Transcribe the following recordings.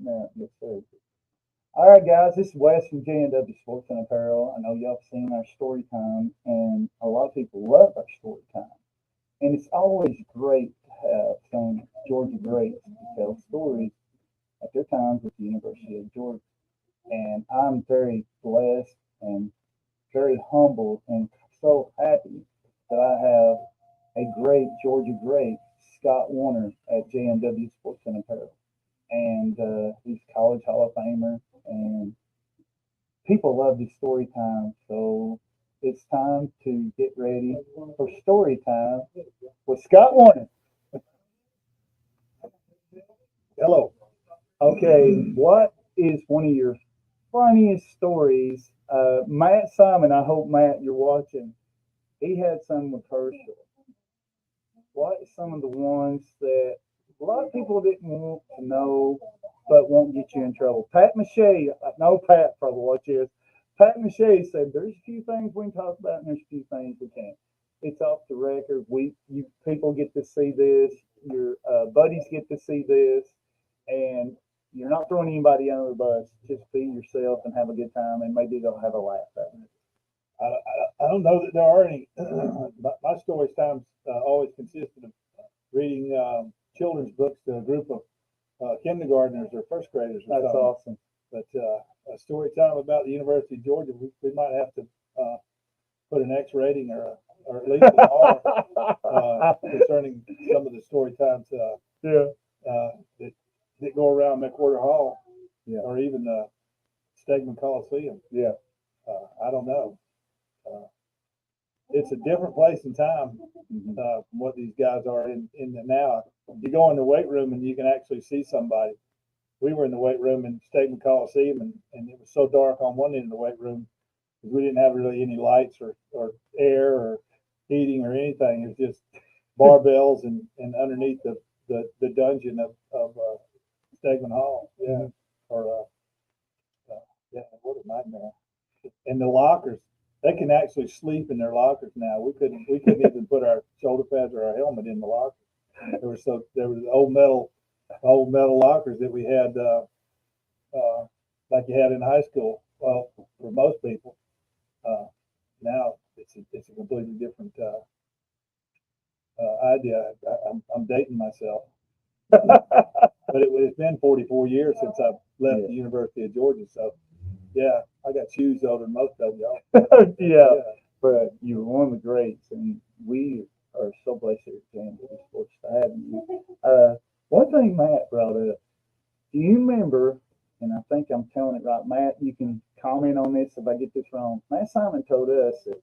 No, yes, sir. All right, guys, this is Wes from J&W Sports and Apparel. I know y'all have seen our story time, and a lot of people love our story time. And it's always great to have some Georgia greats to tell stories at their times with the University of Georgia. And I'm very blessed and very humbled and so happy that I have a great Georgia great, Scott Woener at J&W Sports and Apparel. And he's college Hall of Famer, and people love his story time. So it's time to get ready for story time with Scott Woener. Hello. Okay, what is one of your funniest stories? Matt Simon, I hope Matt you're watching. He had some with Herschel. What are some of the ones that a lot of people didn't want to know, but won't get you in trouble? Pat Mache, no, Pat probably watches. Pat Mache said there's a few things we can talk about and there's a few things we can't. It's off the record. You people get to see this. Your buddies get to see this, and you're not throwing anybody under the bus. Just be yourself and have a good time, and maybe they'll have a laugh at it. I don't know that there are any. My story times always consisted of reading children's books to a group of kindergartners or first graders or That's something. awesome. But a story time about the University of Georgia, we might have to put an X rating or at least an R concerning some of the story times Yeah. that go around McWhorter Hall Yeah. or even Stegman Coliseum. Yeah. I don't know. It's a different place and time Mhm. from what these guys are in the now. You go in the weight room and you can actually see somebody. We were in the weight room in Stegman Coliseum, and it was so dark on one end of the weight room because we didn't have really any lights or air or heating or anything. It was just barbells and underneath the dungeon of Stegman Hall. Yeah. Or yeah, what a nightmare. And the lockers, they can actually sleep in their lockers now. We couldn't even put our shoulder pads or our helmet in the locker. There was old metal lockers that we had like you had in high school. Well, for most people, now it's a completely different idea. I'm dating myself, but it's been 44 years since I've left Yeah. the University of Georgia. So yeah, I got shoes older than most of y'all. Yeah. But you're one of the greats, and we are so blessed here at J&W Sports to have you. One thing Matt brought up, do you remember, and I think I'm telling it right, Matt, you can comment on this if I get this wrong. Matt Simon told us that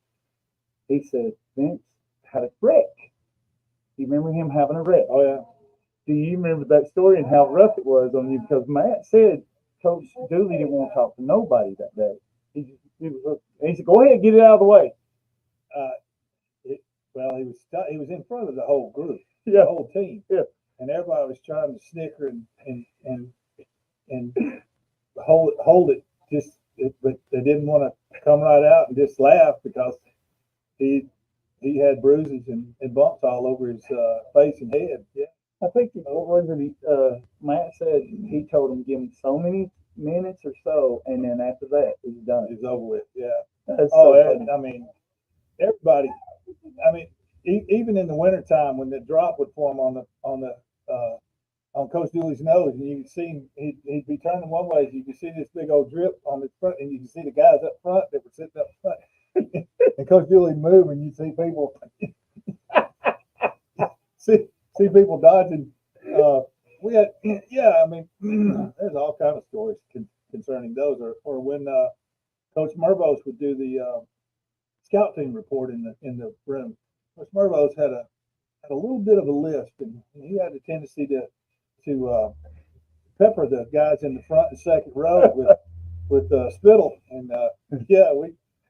he said Vince had a wreck. Do you remember him having a wreck? Oh yeah. Do you remember that story and how rough it was on you? Because Matt said Coach Dooley didn't want to talk to nobody that day. He said, "Go ahead, get it out of the way." Uh, well, he was in front of the whole group, Yeah. the whole team, Yeah. and everybody was trying to snicker and hold it. But they didn't want to come right out and just laugh because he he had bruises and bumps all over his face and head. Yeah. I think what was it? Matt said he told him give him so many minutes or so, and then after that he's done. It's over with. Yeah. That's Oh, so funny. I mean, everybody. I mean, even in the wintertime when the drop would form on Coach Dooley's nose, and you could see him, he'd be turning one way, so you could see this big old drip on his front, and you could see the guys up front that were sitting up front. And Coach Dooley moved, and you see people see people dodging. We had, yeah, I mean, there's all kind of stories concerning those, or when Coach Mervos would do the scout team report in the room. Coach Mervos had a little bit of a lisp, and he had a tendency to pepper the guys in the front and second row with spittle, and yeah,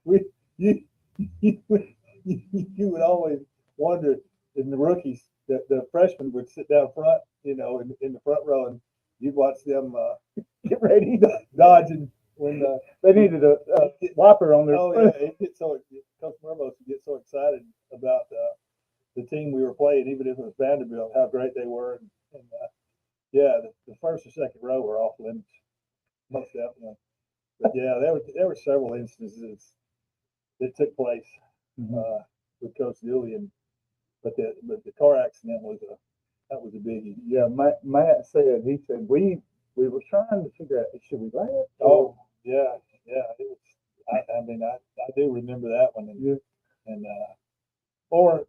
we you, you you would always wonder in the rookies that the freshmen would sit down front, in the front row, and you'd watch them Get ready. dodging when They needed a wiper on their. oh yeah, Coach Mervos would get so excited about the team we were playing, even if it was Vanderbilt, how great they were, and Yeah, the first or second row were off limits, most definitely. But yeah, there were several instances that took place with Coach Dooley, but the car accident was a biggie. Yeah, Matt said, he said, we were trying to figure out, should we laugh? Oh yeah, yeah. It was. I mean, I do remember that one, Yeah. and or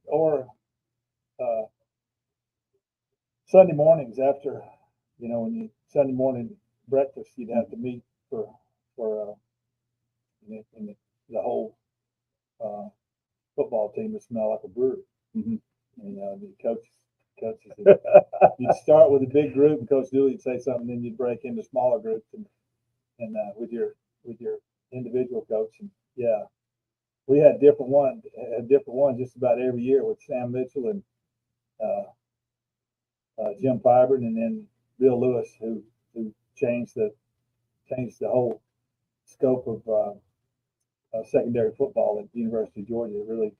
uh, Sunday mornings after, when you Sunday morning breakfast, you'd have to meet for and the whole uh, football team would smell like a brewery. Mm-hmm. And the coaches, you'd start with a big group, and Coach Dooley would say something, then you'd break into smaller groups, and with your individual coach, and yeah, we had different ones just about every year with Sam Mitchell and Jim Fiburn, and then Bill Lewis, who changed the whole scope of secondary football at the University of Georgia. Really,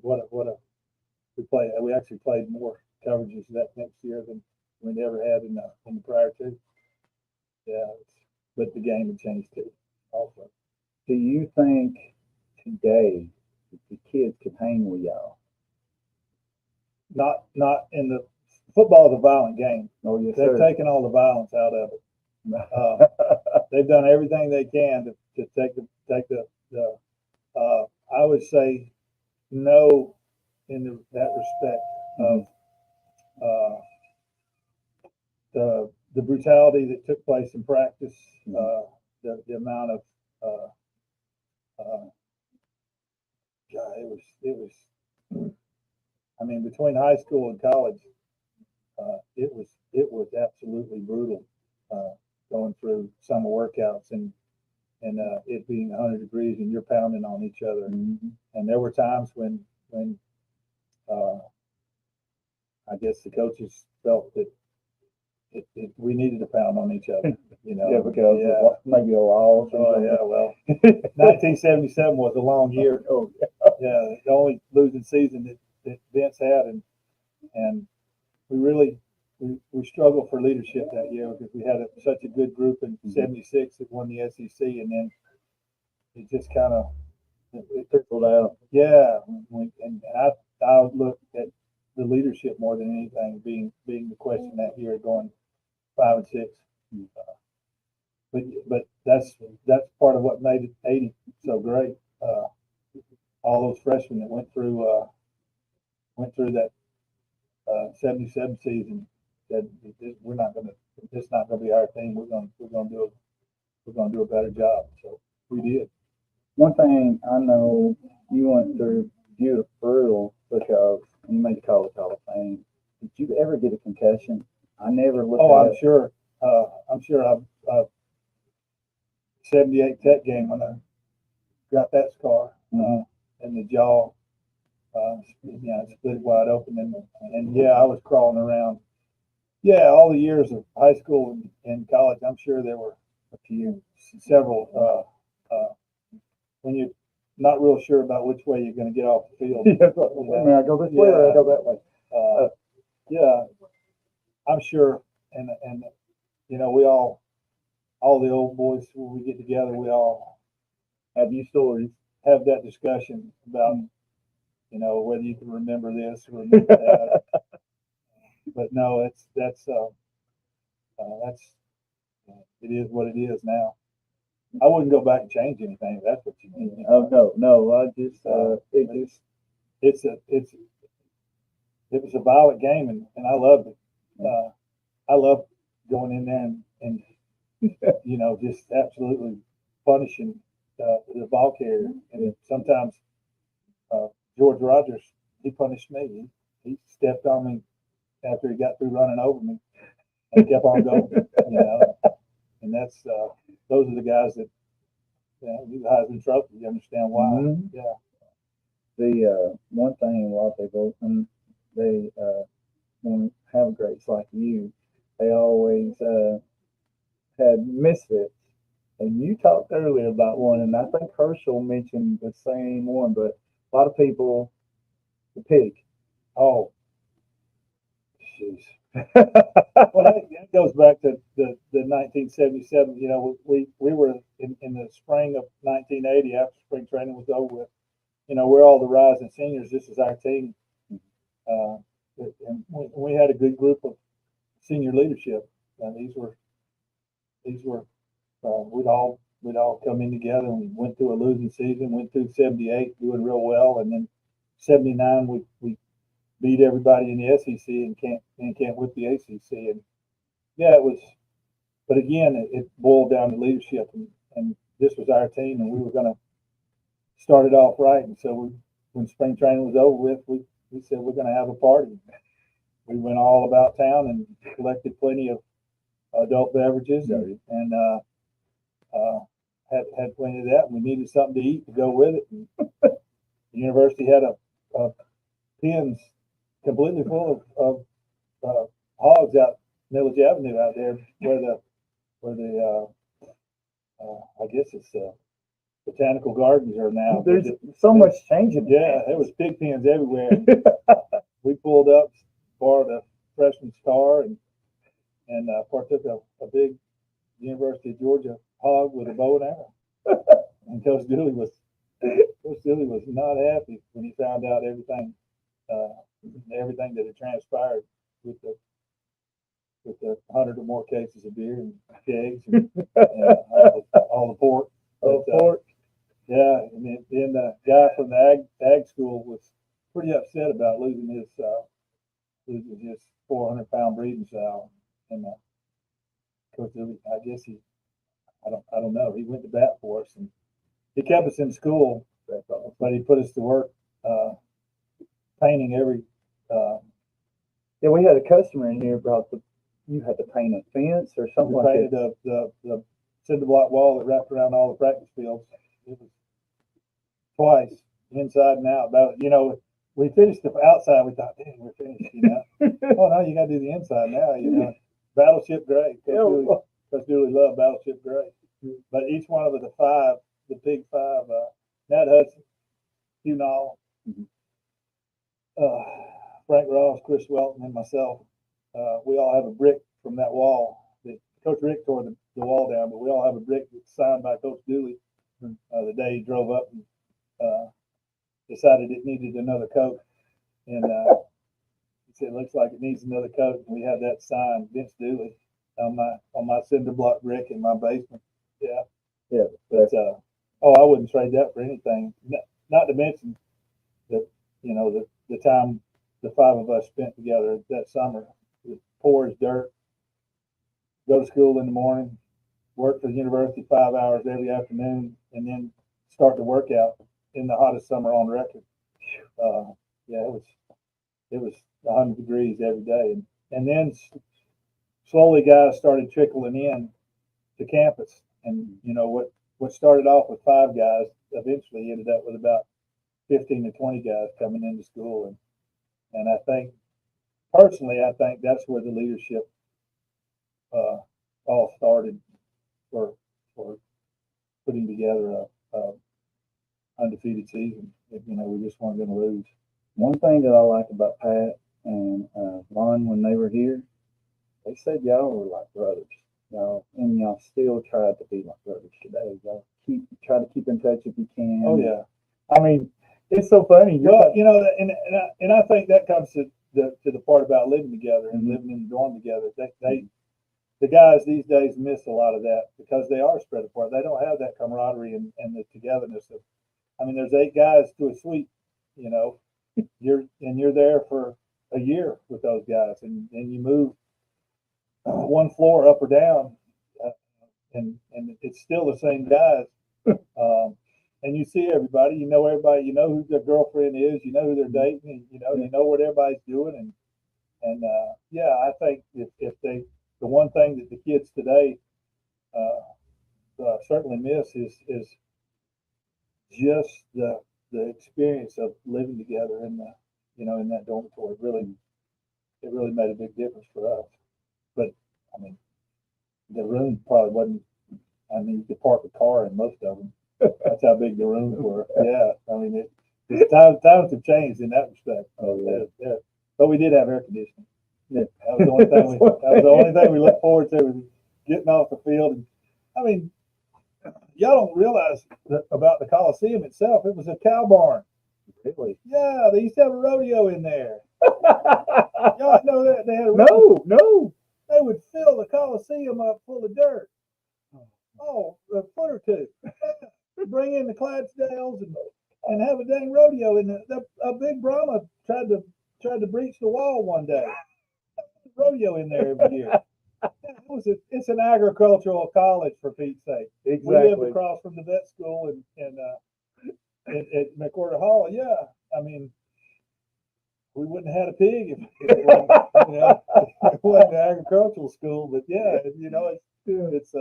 what a we actually played more coverages that next year than we ever had in the prior two. Yeah, but the game had changed too. Also, Do you think today the kids could hang with y'all? not in the football is a violent game. Oh, yes, They've sir. taken all the violence out of it. They've done everything they can to take the I would say no in that respect of the brutality that took place in practice, the amount of God, it was. I mean, between high school and college, it was absolutely brutal going through summer workouts and it being 100 degrees and you're pounding on each other. Mm-hmm. And there were times when I guess the coaches felt that we needed to pound on each other. Yeah, because maybe a loss. Oh yeah, well, 1977 was a long year. Oh, yeah, the only losing season that Vince had, and we struggled for leadership that year because we had such a good group in '76 that won the SEC, and then it just kind of it trickled out. Yeah, and I looked at the leadership more than anything being the question that year, going 5 and 6. But that's part of what made it '80 so great. All those freshmen that went through that '77 season said we're not going to. It's not going to be our team. We're going to do a better job. So we did. one thing I know you went through brutal because you made the College Hall of Fame. Did you ever get a concussion? I never looked. Oh, I'm sure. I'm sure. I 78 Tech game when I got that scar in the jaw. Split wide open, and yeah, I was crawling around. Yeah, all the years of high school and college, I'm sure there were several when you're not real sure about which way you're going to get off the field. I go this way or I go that way. Yeah, I'm sure, and we all the old boys when we get together, we all have you stories, have that discussion about whether you can remember this or remember that. But no, that's it is what it is now. I wouldn't go back and change anything if that's what you mean. Oh no, I just it was a violent game and I loved it. I love going in there and just absolutely punishing the ball carrier. And sometimes George Rogers, he punished me. He stepped on me after he got through running over me and kept on going. And that's those are the guys that you Heisman Trophy. You understand why? Mm-hmm. Yeah. The one thing a lot of people when they have greats like you, they always had misfits. And you talked earlier about one, and I think Herschel mentioned the same one, but a lot of people, the pig. Oh, jeez. Well, that goes back to the 1977. You know, we were in the spring of 1980 after spring training was over with. You know, we're all the rising seniors. This is our team. Uh, and we had a good group of senior leadership. And these were we'd all come in together and we went through a losing season, went through 78 doing real well, and then 79 we beat everybody in the SEC and can't whip the ACC. And yeah, it was, but again, it boiled down to leadership, and this was our team, and we were going to start it off right. And so when spring training was over with, we said we're going to have a party. We went all about town and collected plenty of adult beverages, and had plenty of that. And we needed something to eat to go with it. And the university had a pens completely full of hogs out Millage Avenue out there where the I guess it's botanical gardens are now. There's so much changing. Yeah, there was pig pens everywhere. We pulled up, borrowed a freshman's car, and partook a big University of Georgia hog with a bow and arrow. And Coach Dooley was not happy when he found out everything that had transpired with the 100 or more cases of beer and kegs and all the pork. Yeah, and then the guy from the ag school was pretty upset about losing his 400-pound breeding sow. And Coach Dooley, I guess I don't know. He went to bat for us, and he kept us in school, but he put us to work painting every. Yeah, we had a customer in here about you had to paint a fence or something We like painted that. the cinder block wall that wrapped around all the practice fields. It was twice, inside and out. About, you know, we finished the outside. We thought, dang, we're finished. You know, oh no, you got to do the inside now. You know, Battleship Gray. Coach Dooley loved Battleship Gray. But each one of the big five, Nat Hudson, Hugh Nall, Frank Ross, Chris Welton, and myself, we all have a brick from that wall. Coach Rick tore the wall down, but we all have a brick that's signed by Coach Dooley the day he drove up and decided it needed another coat. And he said, it looks like it needs another coat. And we have that signed, Vince Dooley, on my cinder block brick in my basement. Yeah. Yeah. But I wouldn't trade that for anything. Not to mention that, you know, the time the five of us spent together that summer. It was poor as dirt. Go to school in the morning, work for the university 5 hours every afternoon, and then start the workout in the hottest summer on record. Yeah, it was 100 degrees every day, and then slowly guys started trickling in to campus, and you know what started off with 5 guys eventually ended up with about 15 to 20 guys coming into school, and I think personally that's where the leadership all started for putting together a undefeated season. You know, we just weren't going to lose. One thing that I like about Pat and Lon when they were here, they said y'all were like brothers. And y'all still tried to be like brothers today. Y'all try to keep in touch if you can. Oh yeah. I mean, it's so funny. Well, you know, and I think that comes to the part about living together and living in the dorm together. The guys these days miss a lot of that because they are spread apart. They don't have that camaraderie and the togetherness of. I mean, there's 8 guys to a suite. You know, you're there for a year with those guys, and you move one floor up or down, and it's still the same guys. And you see everybody, you know everybody, you know who their girlfriend is, you know who they're dating, and you know what everybody's doing, and yeah, I think if they the one thing that the kids today certainly miss is just the experience of living together in in that dormitory. It really made a big difference for us. But I mean, the room probably wasn't. I mean, you could park a car in most of them. That's how big the rooms were. Yeah, I mean, times have changed in that respect. Oh, yeah. But we did have air conditioning. That was the only thing we looked forward to was getting off the field. And I mean, y'all don't realize about the Coliseum itself. It was a cow barn. Really? Yeah, they used to have a rodeo in there. Y'all know that they had a rodeo. No. They would fill the Coliseum up full of dirt. Oh, a foot or two. Bring in the Clydesdales and have a dang rodeo. And a big Brahma tried to breach the wall one day. Rodeo in there every year. It's an agricultural college, for Pete's sake. Exactly. We lived across from the vet school at McWhorter Hall. Yeah, I mean, we wouldn't have had a pig if it wasn't, it wasn't an agricultural school. But yeah, it's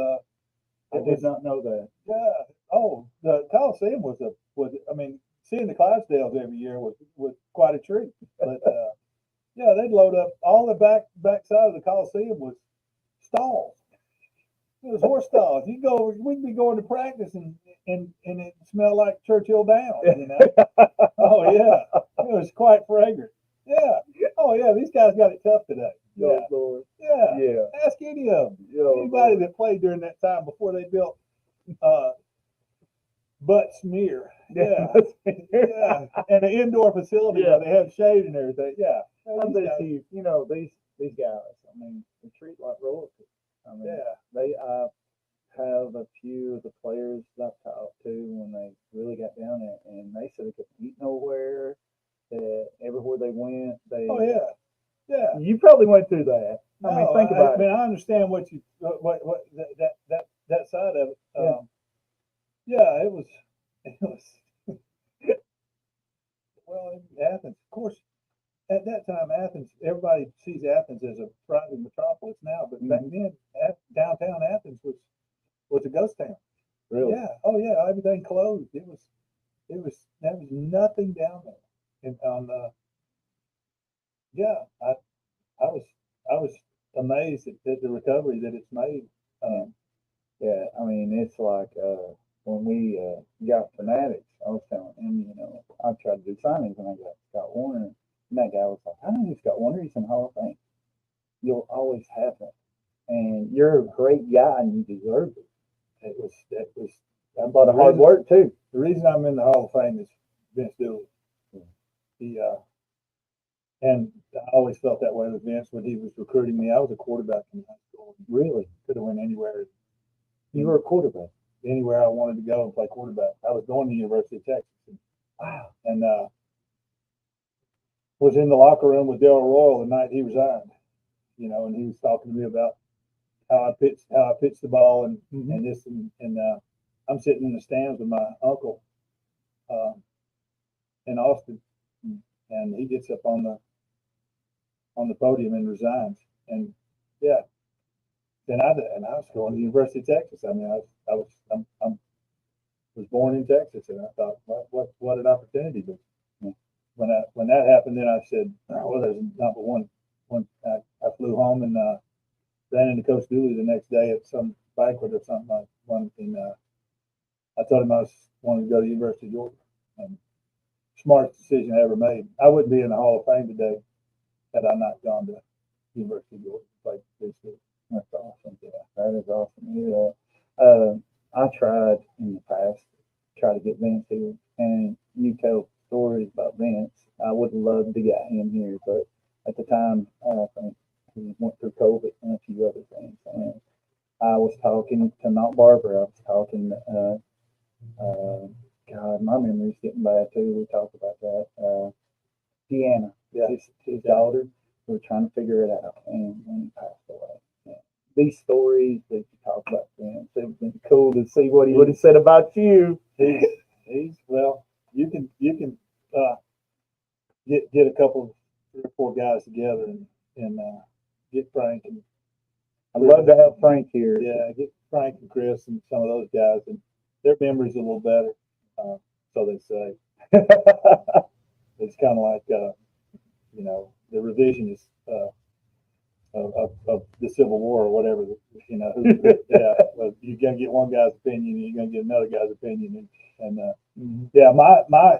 I did not know that. yeah. Oh, the Coliseum was I mean, seeing the Clydesdales every year was quite a treat. But yeah, they'd load up all the backside of the Coliseum was stalls. It was horse stalls. We'd be going to practice and it smelled like Churchill Downs, Oh yeah. It was quite fragrant. Yeah. Oh yeah, these guys got it tough today. Yeah. Lord. Yeah. Yeah. Ask any of them. Anybody that played during that time before they built butt smear. Yeah. Yeah. And an indoor facility where they have shade and everything. Yeah. These guys, I mean, they treat like royalty. I mean, Yeah. they have a few of the players that I've talked to when they really got down there, and they said they couldn't eat nowhere. That everywhere they went, Oh yeah. Yeah. You probably went through that. I mean, think about it. I mean, I understand what that side of it. Yeah, it was well, in Athens, of course. At that time, Athens, everybody sees Athens as a thriving metropolis now, but back then, downtown Athens was a ghost town. Really? Yeah. Oh yeah. Everything closed. There was nothing down there. And yeah, I was amazed at the recovery that it's made. Yeah, I mean, it's like when we got Fanatics, I was telling him, I tried to do signings and I got Scott Woener, and that guy was like, I know who Scott Woener, he's in the Hall of Fame. You'll always have him, and you're a great guy, and you deserve it. It was a lot of hard work too. The reason I'm in the Hall of Fame is Vince Dooley. He and I always felt that way with Vince when he was recruiting me. I was a quarterback in high school. Really? Could have went anywhere. You were a quarterback? Anywhere I wanted to go and play quarterback. I was going to the University of Texas. Wow. And was in the locker room with Darrell Royal the night he resigned. And he was talking to me about how I pitched the ball and this and I'm sitting in the stands with my uncle in Austin, and he gets up on the podium and resigns. And yeah, then I was going to the University of Texas. I mean, I was born in Texas, and I thought, what an opportunity. But when that happened, then I said, well, there's not but one. I flew home and ran into Coach Dooley the next day at some banquet or something like one. And I told him I wanted to go to the University of Georgia. And smartest decision I ever made. I wouldn't be in the Hall of Fame today had I not gone to the University of Georgia to play for. That's awesome. Yeah, that is awesome. Yeah. I tried in the past to get Vince here, and you tell stories about Vince. I would love to get him here, but at the time, I think he went through COVID and a few other things. And I was talking to not Barbara. I was talking. God, my memory's getting bad too. We talked about that. Deanna, his daughter. We were trying to figure it out, and when he passed away. Yeah. These stories that you talk about, Vince, it would have been cool to see what he would have said about you. He's well. You can get a couple, 3 or 4 guys together and get Frank and. I'd love to have Frank here. Yeah, get Frank and Chris and some of those guys, and their memory's a little better, so they say. It's kind of like the revisionist of the Civil War or whatever. Well, you're gonna get one guy's opinion, and you're gonna get another guy's opinion, and yeah, my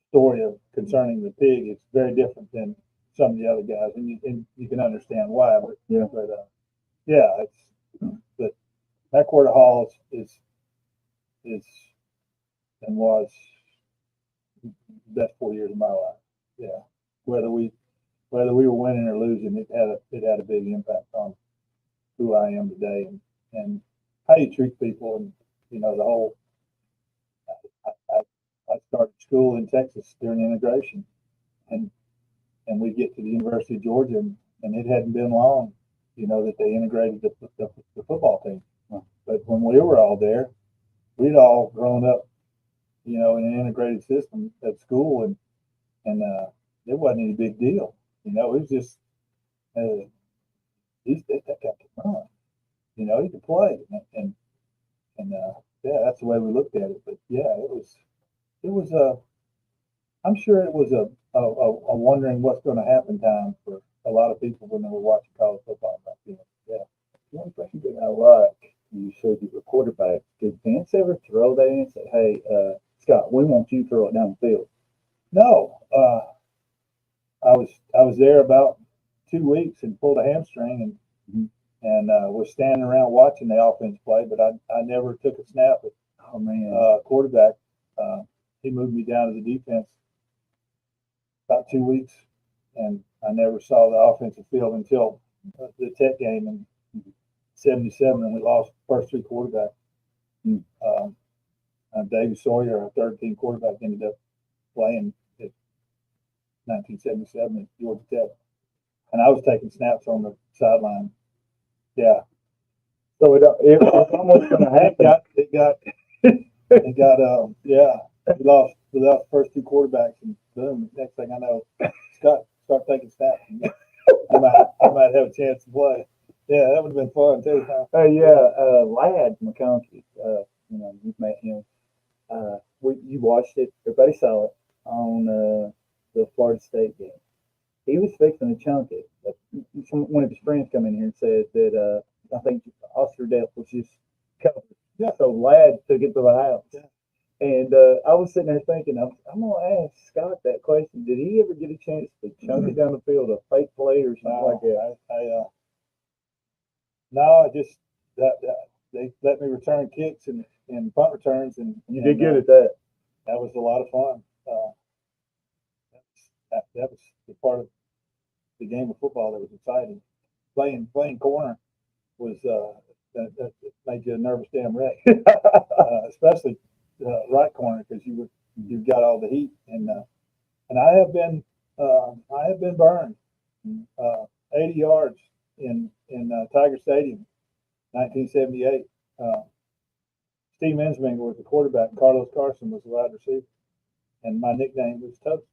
story of concerning the pig is very different than some of the other guys, and you can understand why. But Yeah. Yeah, but McWhorter Hall is and was the best 4 years of my life. Yeah, whether we were winning or losing, it had a big impact on who I am today and how you treat people, and the whole. I started school in Texas during integration, and we get to the University of Georgia, and it hadn't been long, that they integrated the football team. But when we were all there, we'd all grown up, in an integrated system at school, and it wasn't any big deal. It was just that guy could run, he could play, and yeah, that's the way we looked at it. But yeah, it was I'm sure it was a wondering what's going to happen time for a lot of people when they were watching college football back then. Yeah. One thing that I like, you said you were quarterback. Did Vince ever throw that in and say, "Hey, Scott, we want you to throw it down the field"? No, I was there about 2 weeks and pulled a hamstring and was standing around watching the offense play, but I never took a snap at quarterback. He moved me down to the defense about 2 weeks, and I never saw the offensive field until the Tech game in '77, and we lost the first three quarterbacks. David Sawyer, our third team quarterback, ended up playing in 1977 at Georgia Tech, and I was taking snaps on the sideline. Yeah. So it was almost going to happen. Yeah. We lost the first two quarterbacks, and boom, next thing I know, Scott start taking snaps. I might have a chance to play. Yeah, that would have been fun too. Huh? Ladd McConkey, you've met him. You watched it. Everybody saw it on the Florida State game. He was fixing to chunk it. One of his friends come in here and said that I think Oscar Depth was just covered. Yeah. So Ladd took it to the house. Yeah. And I was sitting there thinking, I'm going to ask Scott that question. Did he ever get a chance to chunk it down the field, a fake play or something like that? No, I just they let me return kicks and punt returns, and you did good at that. That was a lot of fun. That was the part of the game of football that was exciting. Playing corner was that made you a nervous damn wreck, especially right corner, because you've got all the heat, and I have been burned 80 yards in Tiger Stadium, 1978. Steve Ensminger was the quarterback, and Carlos Carson was the wide receiver, and my nickname was Toast.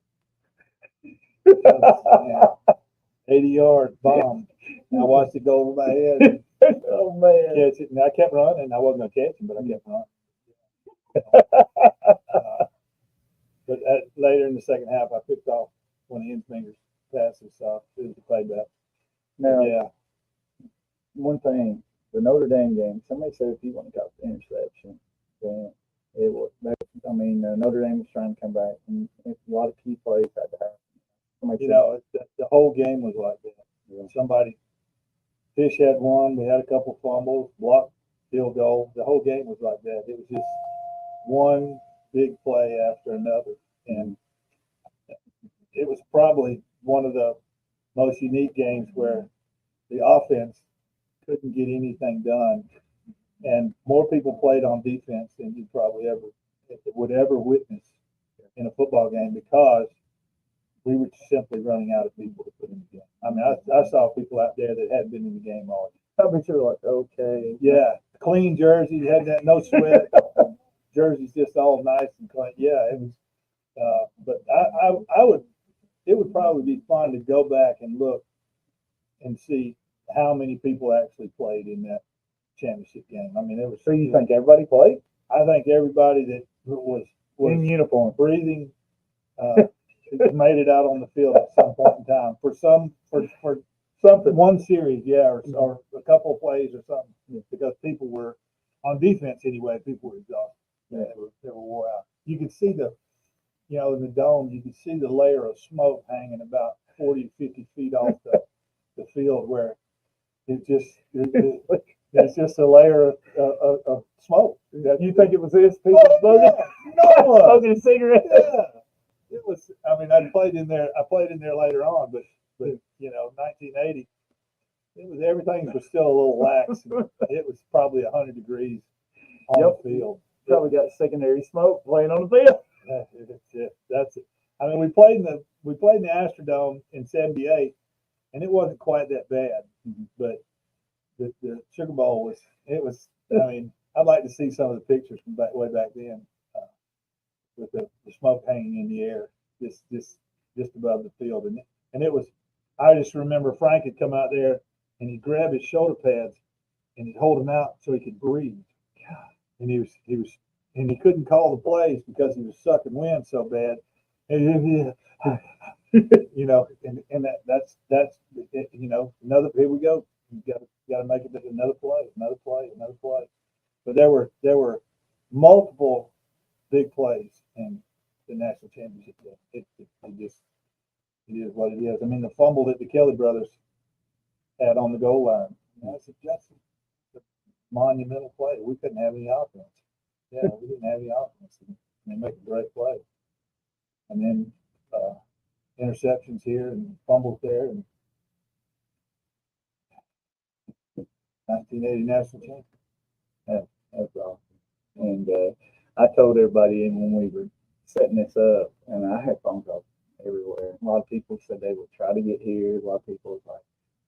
80 yard bomb. And I watched it go over my head. Oh man! Catch it, and I kept running. I wasn't gonna catch him, but I kept running. But later in the second half, I picked off one of Ensminger's passes, so it was a playback. Now, yeah. One thing, the Notre Dame game. Somebody said if you want to call the interception, then it was. Notre Dame was trying to come back, and a lot of key plays had to happen. The whole game was like that. Yeah. Fish had one. We had a couple fumbles, blocked field goal. The whole game was like that. It was just one big play after another, and it was probably one of the most unique games where the offense couldn't get anything done, and more people played on defense than you probably would ever witness in a football game, because we were simply running out of people to put in the game. I mean, I saw people out there that hadn't been in the game all year. I bet you're like, okay. Yeah, clean jersey, had that no sweat. Jersey's just all nice and clean. Yeah, it was. But it would probably be fun to go back and look and see how many people actually played in that championship game. I mean, it was. So you think everybody played? I think everybody that was in uniform, breathing, made it out on the field at some point in time for something, one series, yeah, or a couple of plays or something, because people were on defense anyway. People were exhausted. Yeah, they were wore out. You could see in the dome, you could see the layer of smoke hanging about 40, 50 feet off the field where it's just a layer of smoke. You think it was this people smoking? Yeah. No, smoking a cigarette? yeah. It was. I mean, I played in there later on, but 1980. It was everything was still a little lax. It was probably 100 degrees on the field. Probably got secondary smoke playing on the field. That's it. I mean, we played in the Astrodome in '78, and it wasn't quite that bad. But the Sugar Bowl was. It was. I mean, I'd like to see some of the pictures from way back then, with the smoke hanging in the air, just above the field, and it was. I just remember Frank had come out there and he'd grab his shoulder pads and he'd hold them out so he could breathe. And he couldn't call the plays because he was sucking wind so bad. And that's another. Here we go. You got to make it another play. But there were multiple big plays in the national championship game. It is what it is. I mean, the fumble that the Kelly brothers had on the goal line. That's a monumental play. We couldn't have any offense. Yeah, we didn't have any offense. And they make a great play. And then interceptions here and fumbles there. And 1980 national champion. That's awesome. And I told everybody when we were setting this up, and I had phone calls everywhere. A lot of people said they would try to get here. A lot of people was like,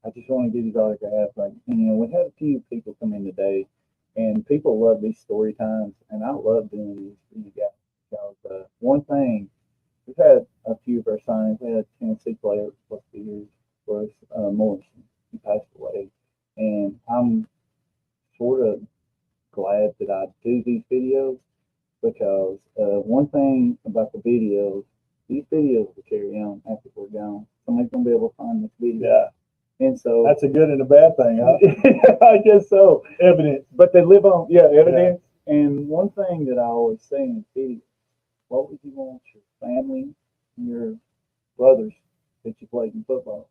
I just want to get his autograph. Like, we had a few people come in today, and people love these story times, and I love doing these for you guys. Because one thing, we've had a few of our signings. We had a Tennessee player supposed to be here for us, Morrison. He passed away, and I'm sort of glad that I do these videos because one thing about the videos, these videos will carry on after we're gone. Somebody's gonna be able to find this video. Yeah. And so that's a good and a bad thing, huh? I guess so. Evidence. But they live on, evidence. Yeah. And one thing that I always say in videos, what would you want your family, your brothers that you played in football?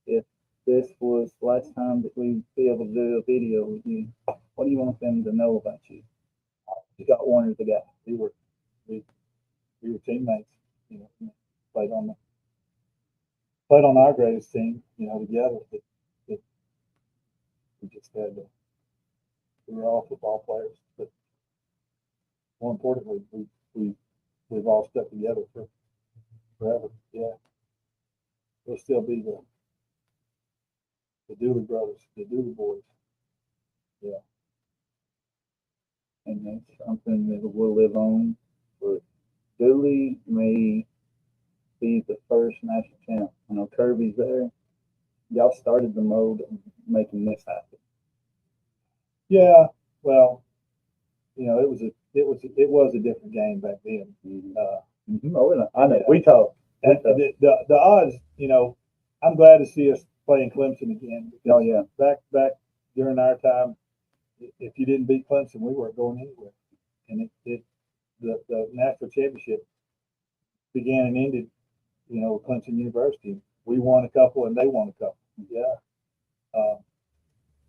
If this was the last time that we'd be able to do a video with you, what do you want them to know about you? You got Woener the guy. We were teammates, played on our greatest team, together. We just had we were all football players, but more importantly, we've all stuck together forever. Yeah, we'll still be the Dooley brothers, the Dooley boys. Yeah, and that's something that will live on. But Dooley may be the first national champ. I know Kirby's there. Y'all started the mode of making this happen. Yeah, well, it was a different game back then. I know. We talked. The odds, I'm glad to see us playing Clemson again. Oh yeah. Back during our time, if you didn't beat Clemson, we weren't going anywhere. And the national championship began and ended, with Clemson University. We won a couple and they won a couple. Yeah.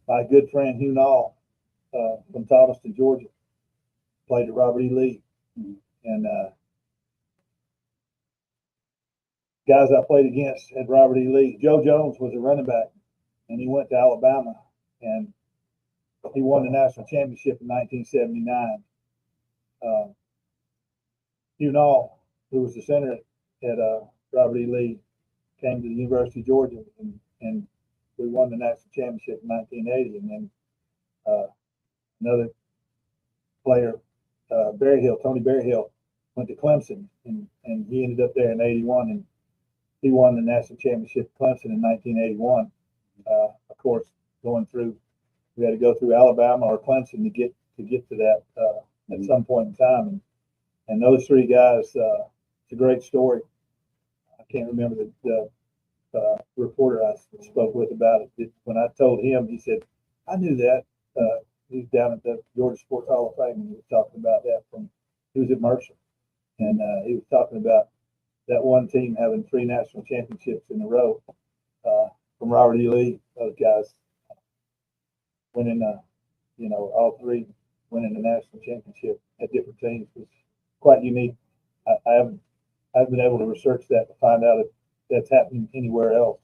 My good friend Hugh Nall from Thomaston, Georgia, played at Robert E. Lee. And guys I played against at Robert E. Lee, Joe Jones was a running back, and he went to Alabama, and he won the national championship in 1979. Hugh Nall, who was the center at Robert E. Lee, came to the University of Georgia, and we won the national championship in 1980. And then another player, Tony Berryhill, went to Clemson, and he ended up there in '81, and he won the national championship at Clemson in 1981. Of course, we had to go through Alabama or Clemson to get to that at some point in time. And those three guys, it's a great story. I can't remember the reporter I spoke with about it. When I told him, he said, I knew that. He was down at the Georgia Sports Hall of Fame, and he was talking about that he was at Mercer. And he was talking about that one team having 3 national championships in a row, from Robert E. Lee, those guys winning, all 3 winning the national championship at different teams was quite unique. I haven't been able to research that to find out if that's happening anywhere else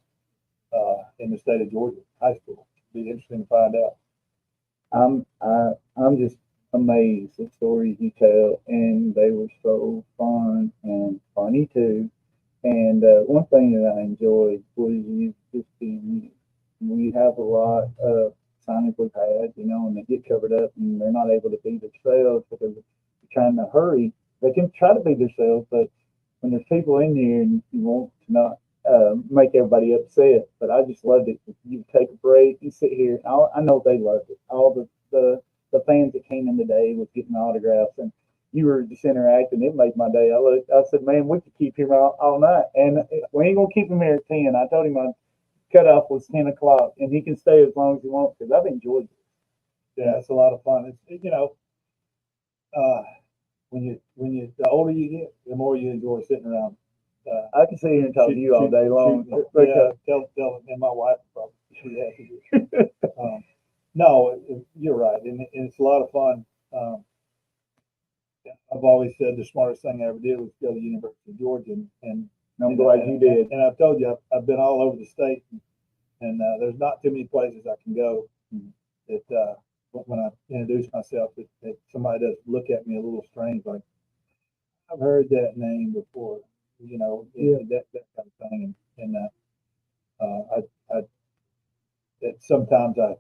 in the state of Georgia, high school. It'd be interesting to find out. I'm just amazed at stories you tell, and they were so fun and funny too. And one thing that I enjoyed was you just being you. We have a lot of signings we've had, and they get covered up and they're not able to be themselves because they're trying to hurry. They can try to be themselves, but when there's people in here and you want to not make everybody upset. But I just loved it. You take a break, you sit here. I know they loved it. All the fans that came in today was getting autographs, and you were just interacting. It made my day. I said, man, we could keep him all night, and we ain't gonna keep him here at 10. I told him my cutoff was 10 o'clock, and he can stay as long as he wants because I've enjoyed it. Yeah, it's a lot of fun. It's when you the older you get, the more you enjoy sitting around. I can sit here and talk to you all day long. Tell and my wife probably she has to do. No, you're right, and it's a lot of fun. I've always said the smartest thing I ever did was go to the University of Georgia, and I'm glad you did. And I've told you, I've been all over the state, and there's not too many places I can go that when I introduce myself, that somebody does look at me a little strange, like I've heard that name before, that kind of thing, and sometimes I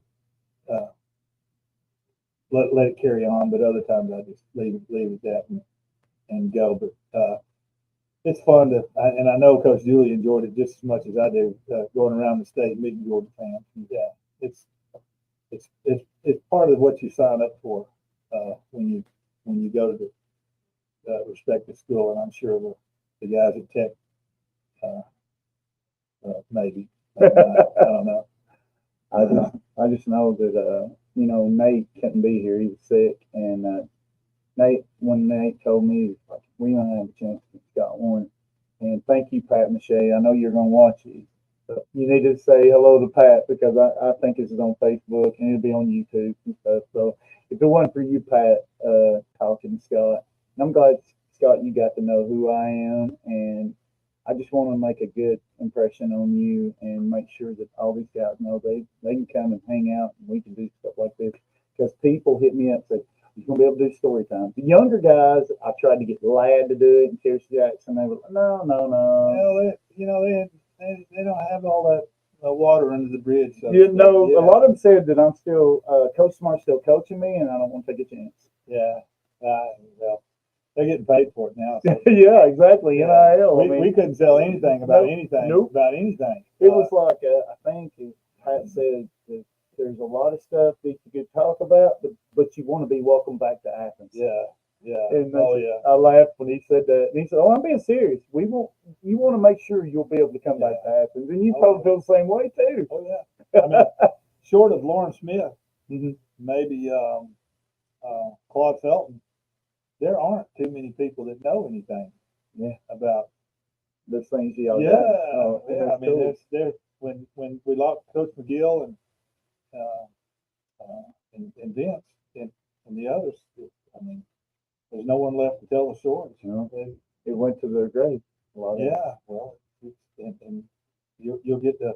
let it carry on, but other times I just leave it that and go. But it's fun and I know Coach Julie enjoyed it just as much as I do, going around the state meeting Georgia fans. And, yeah, it's part of what you sign up for when you go to the respective school, and I'm sure the guys at Tech maybe I don't know. I just know that Nate couldn't be here. He was sick, and when Nate told me, he was like, we don't have a chance to Scott Woener. And thank you, Pat Mache. I know you're going to watch it. But you need to say hello to Pat because I think this is on Facebook and it'll be on YouTube and stuff. So if it wasn't for you, Pat, talking to Scott, and I'm glad, Scott, you got to know who I am. And I just want to make a good impression on you and make sure that all these guys know they can come and hang out and we can do stuff like this. Because people hit me up and say, you're going to be able to do story time. The younger guys, I tried to get Ladd to do it and Pierce Jackson. They were like, no. Well, they don't have all that water under the bridge. So a lot of them said that I'm still, Coach Smart's still coaching me and I don't want to take a chance. Yeah. Well, they're getting paid for it now. So. Yeah, exactly. Yeah. NIL. We couldn't sell anything about anything. Nope. About anything. It was like, I think Pat said that there's a lot of stuff that you could talk about, but you want to be welcome back to Athens. Yeah. And yeah. I laughed when he said that. And he said, "Oh, I'm being serious. You want to make sure you'll be able to come back to Athens, and you probably feel the same way too." Oh yeah. I mean, short of Lauren Smith, maybe Claude Felton, there aren't too many people that know anything. About the things he all yeah. done. I mean, cool. there's when we lost Coach McGill and Vince and the others. I mean, there's no one left to tell the stories. It went to their grave. Yeah, well, and you'll get the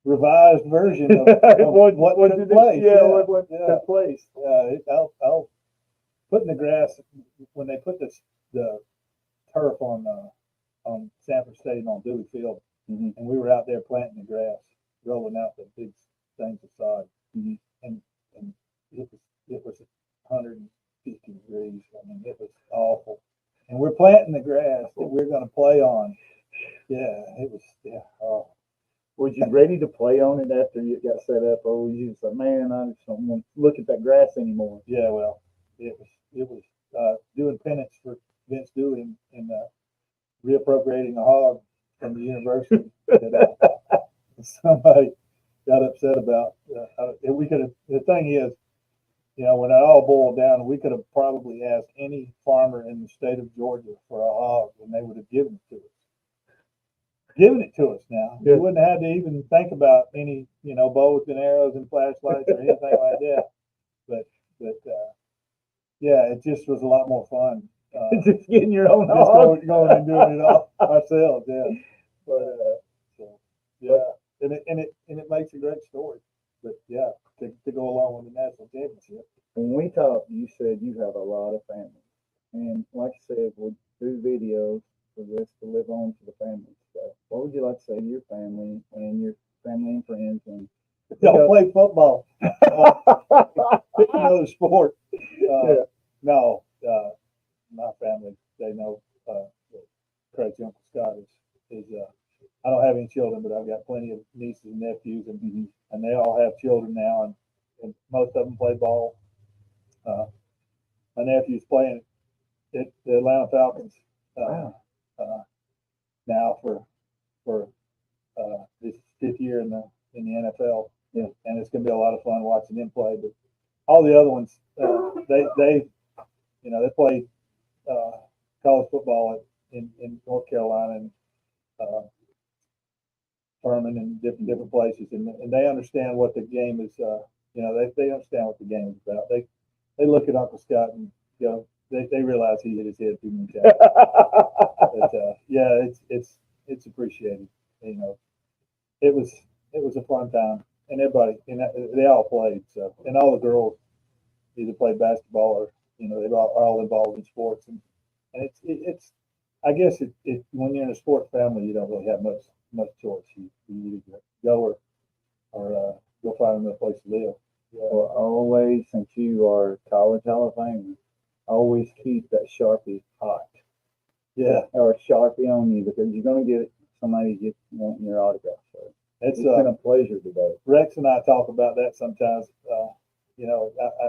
revised version of what took place. What took place. I'll put in the grass when they put the turf on Sanford Stadium on Dewey Field, and we were out there planting the grass, rolling out the big things of sod, and it was 150 degrees. I mean, it was awful. And we're planting the grass that we're going to play on. Yeah, it was. Yeah. Oh. Was you ready to play on it after you got set up, or was you just like, man, I just don't want to look at that grass anymore? Yeah, well, it was doing penance for Vince Dewey and reappropriating a hog from the university that somebody got upset about. We could have. The thing is, when it all boiled down, we could have probably asked any farmer in the state of Georgia for a hog, and they would have given it to us. giving it to us now. Yeah. We wouldn't have had to even think about any, bows and arrows and flashlights or anything like that. But yeah, it just was a lot more fun. Just getting your own Just hog. going and doing it all ourselves. Yeah. But so yeah, and it makes a great story. But yeah, to go along with the national championship. When we talked, you said you have a lot of family, and like I said, we'll do videos for this to live on to the family. So, what would you like to say to your family and friends? And Don't play football. Pick another sport. Yeah. No, my family, they know that Craig's Uncle Scott is I don't have any children, but I've got plenty of nieces and nephews, and they all have children now, and most of them play ball. My nephew's playing at the Atlanta Falcons Wow. now for his fifth year in the NFL. Yeah. And it's going to be a lot of fun watching him play. But all the other ones, they play college football in North Carolina and Furman and different places, and they understand what the game is. They understand what the game is about. They look at Uncle Scott and they realize he hit his head too many times. But yeah, it's appreciated. It was a fun time, and everybody, they all played. So, and all the girls either played basketball or they are all involved in sports, and it's I guess when you're in a sports family, you don't really have much choice. You either go or go find another place to live. Yeah. Well, always, since you are college Hall of Famer, always keep that Sharpie hot. Yeah. Or a Sharpie on you, because you're going to get somebody wanting your autograph. So it's been a pleasure today. Rex and I talk about that sometimes.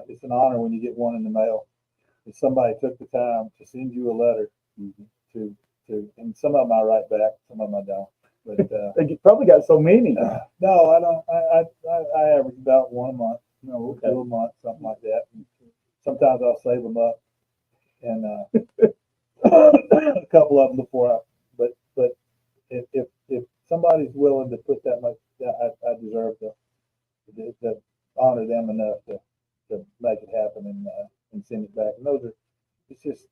It's an honor when you get one in the mail. If somebody took the time to send you a letter to and some of them I write back, some of them I don't. But they probably got so many. No, I don't. I average about one a month, Okay. 2 a month, something like that. And sometimes I'll save them up, and a couple of them before I. But if somebody's willing to put that much, I deserve to honor them enough to make it happen and send it back. And those are, it's just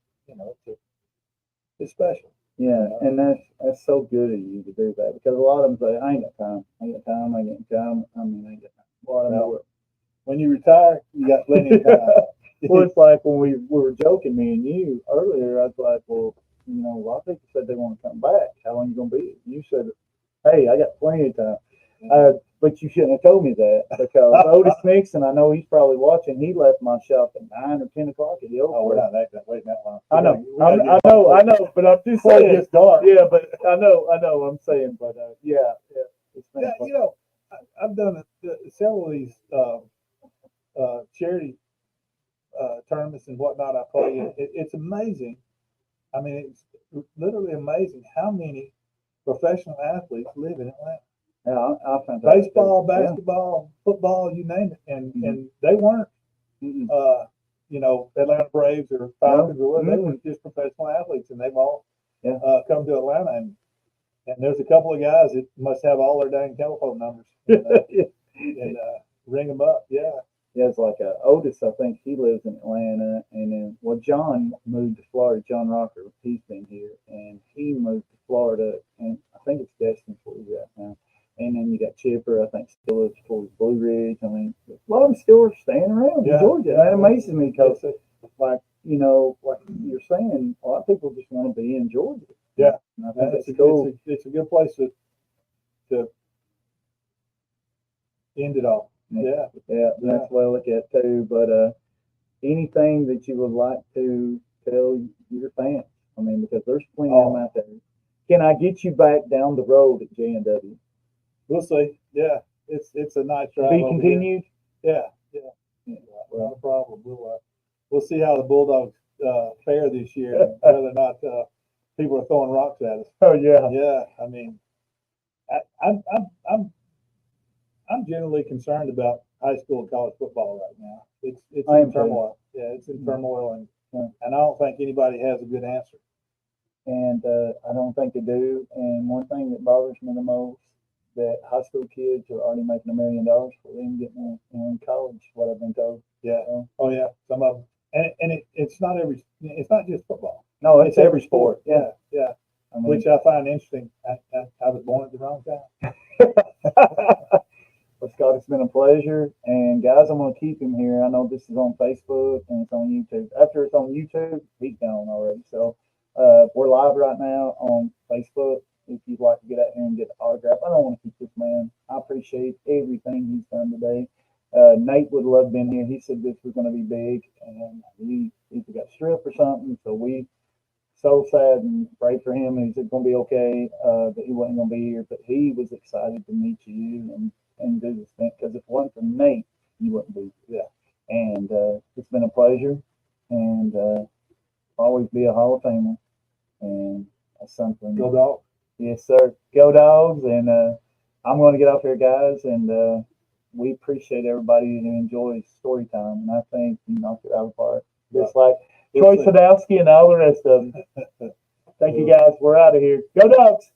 it's special. Yeah, and that's so good of you to do that, because a lot of them say, I ain't got time. I ain't got time. I ain't got time. I mean, I ain't got time. Well, when you retire, you got plenty of time. Well, it's like when we were joking, me and you earlier, I was like, well, a lot of people said they want to come back. How long you going to be? You said, hey, I got plenty of time. But you shouldn't have told me that, because Otis Nixon, I know he's probably watching. He left my shop at 9 or 10 o'clock at the old. Oh, we're not waiting that long. I know, but I'm just saying. It's dark. Yeah, but I know. I'm saying, but yeah. It's been fun. I've done several of these charity tournaments and whatnot. I play in. It's amazing. I mean, it's literally amazing how many professional athletes live in Atlanta. Yeah, I found baseball, basketball, football, you name it, and they weren't, Atlanta Braves or Falcons or whatever. They were just professional athletes, and they've all come to Atlanta, and there's a couple of guys that must have all their dang telephone numbers and ring them up. Yeah. Yeah, it's like Otis, I think he lives in Atlanta, and then John moved to Florida. John Rocker, he's been here, and he moved to Florida, and I think it's destined for you right now. And then you got Chipper, I think, still lives towards Blue Ridge. I mean, a lot of them still are staying around in Georgia. And that amazes me, because, like you're saying, a lot of people just want to be in Georgia. Yeah, and I think that's cool. It's a good place to end it all. Yeah, that's what I look at too. But anything that you would like to tell your fans? I mean, because there's plenty of them out there. Can I get you back down the road at J&W? We'll see. Yeah, it's a nice drive. Be continued. Yeah. Not a problem. We'll see how the Bulldogs fare this year, and whether or not people are throwing rocks at us. Oh yeah. Yeah. I mean, I'm generally concerned about high school and college football right now. It's in turmoil. Yeah, it's in turmoil, and I don't think anybody has a good answer. and I don't think they do. And one thing that bothers me the most, that high school kids are already making $1 million before they even get in college. What I've been told. Yeah. Oh yeah. Some of them, and it's not it's not just football. No, it's every sport. Yeah. Yeah. I mean, Which I find interesting. I was born at the wrong time. Well, Scott, it's been a pleasure. And guys, I'm going to keep him here. I know this is on Facebook and it's on YouTube. After it's on YouTube, he's gone already. So we're live right now on Facebook. If you'd like to get out here and get an autograph, I don't want to keep this man. I appreciate everything he's done today. Nate would love being here. He said this was going to be big, and he got strep or something. So we so sad and prayed for him. And he said going to be okay. That he wasn't going to be here, but he was excited to meet you and do this thing, because if it wasn't for Nate, you wouldn't be here. Yeah. And it's been a pleasure, and always be a Hall of Famer, and that's something. Go Dogs. Yes, sir. Go Dogs. And I'm going to get off here, guys, and we appreciate everybody who enjoys story time, and I think you knocked it out of the park, just like Troy Sadowski and all the rest of them. Thank you, guys. We're out of here. Go Dogs.